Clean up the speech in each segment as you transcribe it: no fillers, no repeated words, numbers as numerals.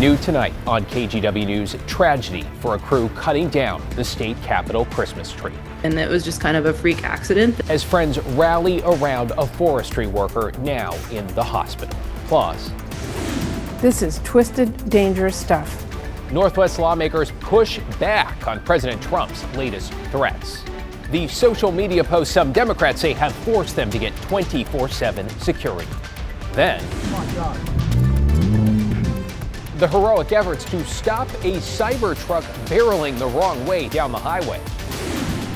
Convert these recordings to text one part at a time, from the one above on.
New tonight on KGW News, tragedy for a crew cutting down the state capitol Christmas tree. And it was just kind of a freak accident. As friends rally around a forestry worker now in the hospital. Plus, this is twisted, dangerous stuff. Northwest lawmakers push back on President Trump's latest threats. The social media posts some Democrats say have forced them to get 24/7 security. Then, the heroic efforts to stop a cyber truck barreling the wrong way down the highway.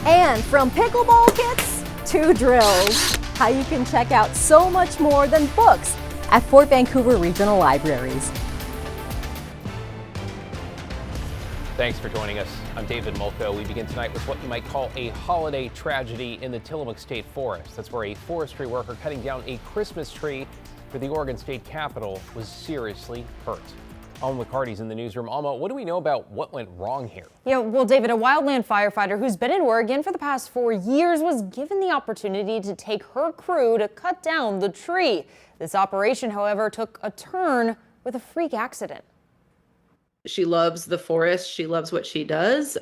And from pickleball kits to drills, how you can check out so much more than books at Fort Vancouver Regional Libraries. Thanks for joining us. I'm David Mulco. We begin tonight with what you might call a holiday tragedy in the Tillamook State Forest. That's where a forestry worker cutting down a Christmas tree for the Oregon State Capitol was seriously hurt. Alma McCarty's in the newsroom. Alma, what do we know about what went wrong here? Yeah, well, David, a wildland firefighter who's been in Oregon for the past 4 years was given the opportunity to take her crew to cut down the tree. This operation, however, took a turn with a freak accident. She loves the forest. She loves what she does.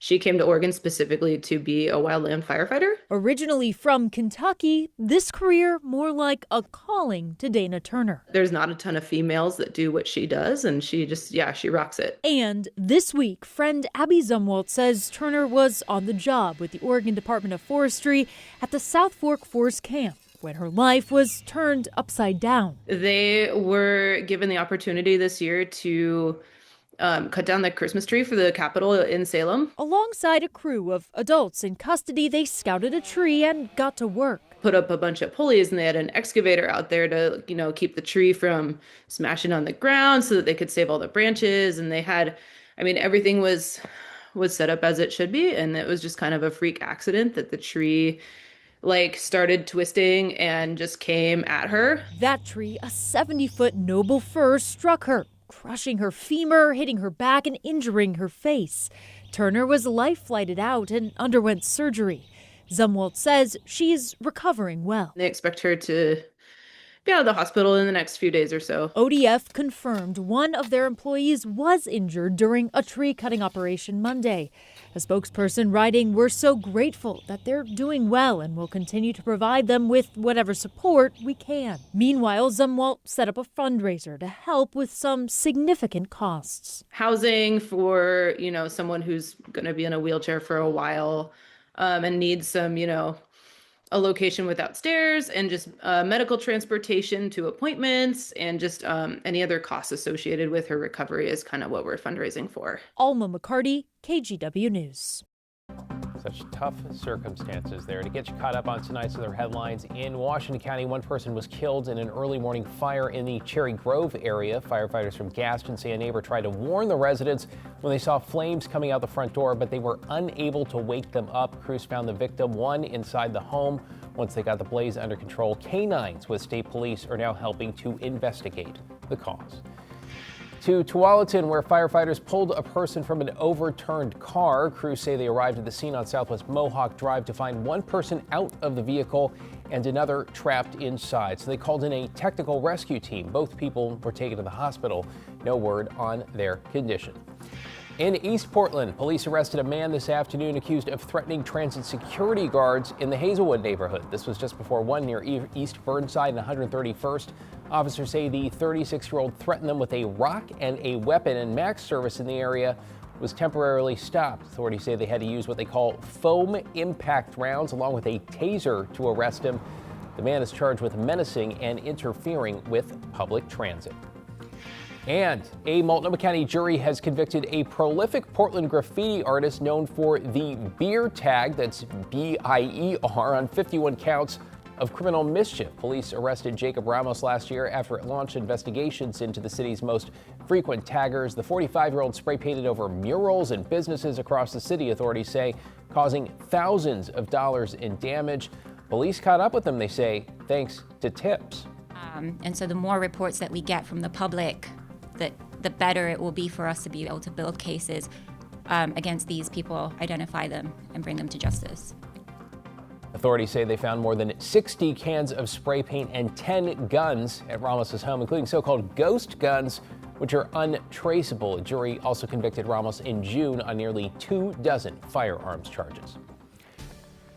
She came to Oregon specifically to be a wildland firefighter. Originally from Kentucky, this career more like a calling to Dana Turner. There's not a ton of females that do what she does, and she just, she rocks it. And this week, friend Abby Zumwalt says Turner was on the job with the Oregon Department of Forestry at the South Fork Forest Camp when her life was turned upside down. They were given the opportunity this year to cut down the Christmas tree for the Capitol in Salem. Alongside a crew of adults in custody, they scouted a tree and got to work. Put up a bunch of pulleys, and they had an excavator out there to, keep the tree from smashing on the ground so that they could save all the branches. And they had, everything was set up as it should be. And it was just kind of a freak accident that the tree started twisting and just came at her. That tree, a 70-foot noble fir, struck her, crushing her femur, hitting her back, and injuring her face. Turner was life-flighted out and underwent surgery. Zumwalt says she's recovering well. They expect her to be out of the hospital in the next few days or so. ODF confirmed one of their employees was injured during a tree-cutting operation Monday. A spokesperson writing, "We're so grateful that they're doing well and will continue to provide them with whatever support we can." Meanwhile, Zumwalt set up a fundraiser to help with some significant costs. Housing for, someone who's going to be in a wheelchair for a while and needs some, a location without stairs, and just medical transportation to appointments, and just any other costs associated with her recovery is kind of what we're fundraising for. Alma McCarty, KGW News. Such tough circumstances there. To get you caught up on tonight's other headlines, in Washington County, one person was killed in an early morning fire in the Cherry Grove area. Firefighters from Gaston say a neighbor tried to warn the residents when they saw flames coming out the front door, but they were unable to wake them up. Crews found the victim, one inside the home. Once they got the blaze under control, canines with state police are now helping to investigate the cause. To Tualatin, where firefighters pulled a person from an overturned car. Crews say they arrived at the scene on Southwest Mohawk Drive to find one person out of the vehicle and another trapped inside. So they called in a technical rescue team. Both people were taken to the hospital. No word on their condition. In East Portland, police arrested a man this afternoon accused of threatening transit security guards in the Hazelwood neighborhood. This was just before 1 near East Burnside and 131st. Officers say the 36-year-old threatened them with a rock and a weapon, and MAX service in the area was temporarily stopped. Authorities say they had to use what they call foam impact rounds along with a taser to arrest him. The man is charged with menacing and interfering with public transit. And a Multnomah County jury has convicted a prolific Portland graffiti artist known for the beer tag, that's B-I-E-R, on 51 counts of criminal mischief. Police arrested Jacob Ramos last year after it launched investigations into the city's most frequent taggers. The 45-year-old spray painted over murals and businesses across the city, authorities say, causing thousands of dollars in damage. Police caught up with them, they say, thanks to tips. And so the more reports that we get from the public, the better it will be for us to be able to build cases against these people, identify them, and bring them to justice. Authorities say they found more than 60 cans of spray paint and 10 guns at Ramos's home, including so-called ghost guns, which are untraceable. A jury also convicted Ramos in June on nearly 24 firearms charges.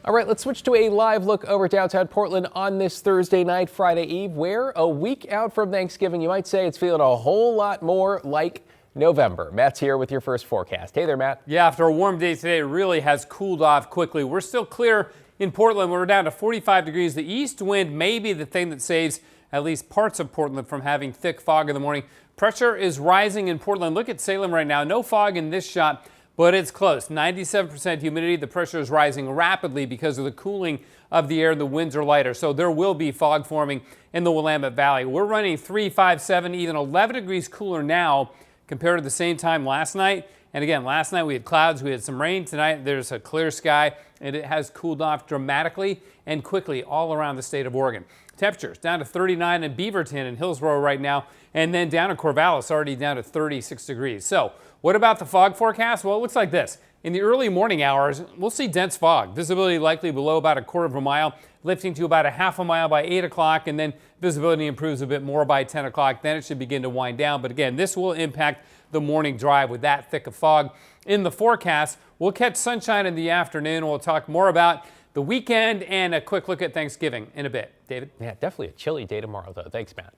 All right, let's switch to a live look over downtown Portland on this Thursday night, Friday Eve, where a week out from Thanksgiving, you might say it's feeling a whole lot more like November. Matt's here with your first forecast. Hey there, Matt. Yeah, after a warm day today, it really has cooled off quickly. We're still clear in Portland. We're down to 45 degrees. The east wind may be the thing that saves at least parts of Portland from having thick fog in the morning. Pressure is rising in Portland. Look at Salem right now. No fog in this shot, but it's close. 97% humidity. The pressure is rising rapidly because of the cooling of the air. The winds are lighter, so there will be fog forming in the Willamette Valley. We're running 3, 5, 7, even 11 degrees cooler now compared to the same time last night. And again, last night we had clouds, we had some rain. Tonight there's a clear sky, and it has cooled off dramatically and quickly all around the state of Oregon. Temperatures down to 39 in Beaverton and Hillsborough right now, and then down in Corvallis already down to 36 degrees. So what about the fog forecast? Well, it looks like this. In the early morning hours, we'll see dense fog. Visibility likely below about a quarter of a mile, lifting to about a half a mile by 8 o'clock, and then visibility improves a bit more by 10 o'clock. Then it should begin to wind down. But again, this will impact the morning drive with that thick of fog. In the forecast, we'll catch sunshine in the afternoon. We'll talk more about the weekend and a quick look at Thanksgiving in a bit. David? Yeah, definitely a chilly day tomorrow, though. Thanks, Matt.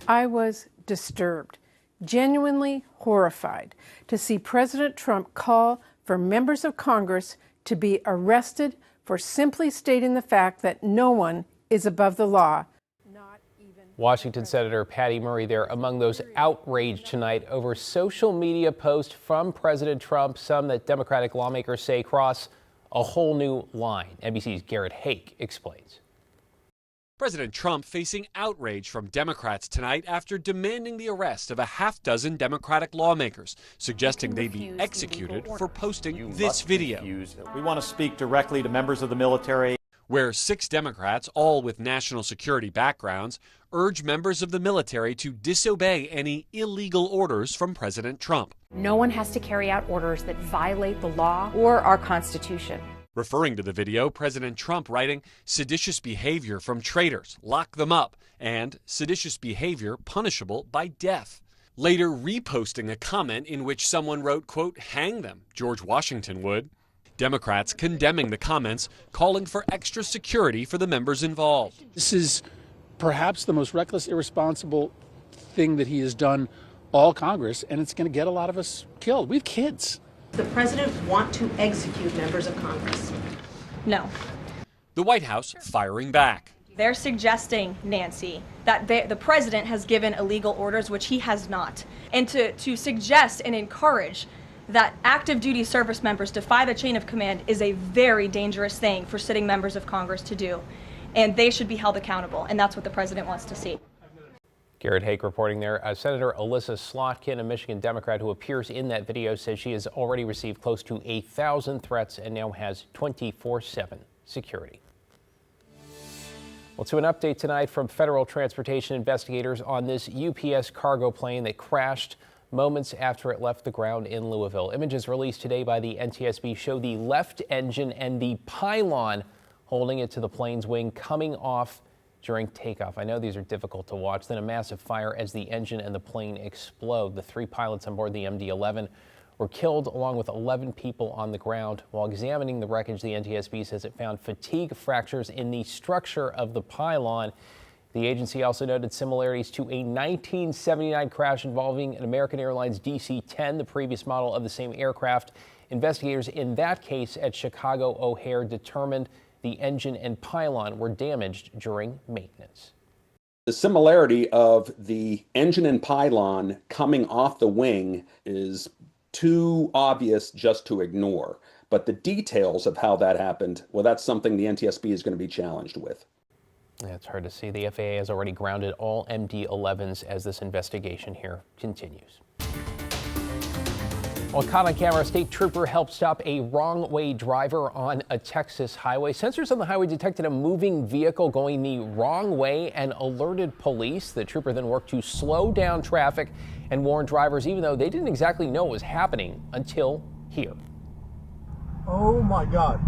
I was disturbed, genuinely horrified to see President Trump call for members of Congress to be arrested for simply stating the fact that no one is above the law. Washington Senator Patty Murray there among those outraged tonight over social media posts from President Trump, some that Democratic lawmakers say cross a whole new line. NBC's Garrett Hake explains. President Trump facing outrage from Democrats tonight after demanding the arrest of a half-dozen Democratic lawmakers, suggesting they be executed for posting this video. We want to speak directly to members of the military. Where 6 Democrats, all with national security backgrounds, urge members of the military to disobey any illegal orders from President Trump. No one has to carry out orders that violate the law or our Constitution. Referring to the video, President Trump writing, seditious behavior from traitors, lock them up, and seditious behavior punishable by death. Later reposting a comment in which someone wrote, quote, hang them, George Washington would. Democrats condemning the comments, calling for extra security for the members involved. This is perhaps the most reckless, irresponsible thing that he has done all Congress, and it's going to get a lot of us killed. We have kids. The president want to execute members of Congress? No. The White House firing back. They're suggesting, Nancy, that the president has given illegal orders, which he has not. And to suggest and encourage that active duty service members defy the chain of command is a very dangerous thing for sitting members of Congress to do. And they should be held accountable. And that's what the president wants to see. Garrett Hake reporting there. Senator Alyssa Slotkin, a Michigan Democrat who appears in that video, says she has already received close to 1,000 threats and now has 24/7 security. Well, to an update tonight from federal transportation investigators on this UPS cargo plane that crashed moments after it left the ground in Louisville. Images released today by the NTSB show the left engine and the pylon holding it to the plane's wing coming off during takeoff. I know these are difficult to watch. Then a massive fire as the engine and the plane explode. The 3 pilots on board the MD-11 were killed along with 11 people on the ground. While examining the wreckage, the NTSB says it found fatigue fractures in the structure of the pylon. The agency also noted similarities to a 1979 crash involving an American Airlines DC-10, the previous model of the same aircraft. Investigators in that case at Chicago O'Hare determined the engine and pylon were damaged during maintenance. The similarity of the engine and pylon coming off the wing is too obvious just to ignore. But the details of how that happened, well, that's something the NTSB is going to be challenged with. Yeah, it's hard to see. The FAA has already grounded all MD-11s as this investigation here continues. Well, caught on camera, a state trooper helped stop a wrong-way driver on a Texas highway. Sensors on the highway detected a moving vehicle going the wrong way and alerted police. The trooper then worked to slow down traffic and warn drivers, even though they didn't exactly know what was happening until here. Oh my God.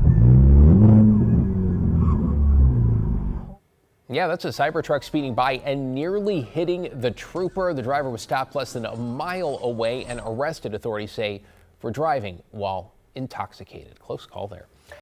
Yeah, that's a Cybertruck speeding by and nearly hitting the trooper. The driver was stopped less than a mile away and arrested, authorities say, for driving while intoxicated. Close call there.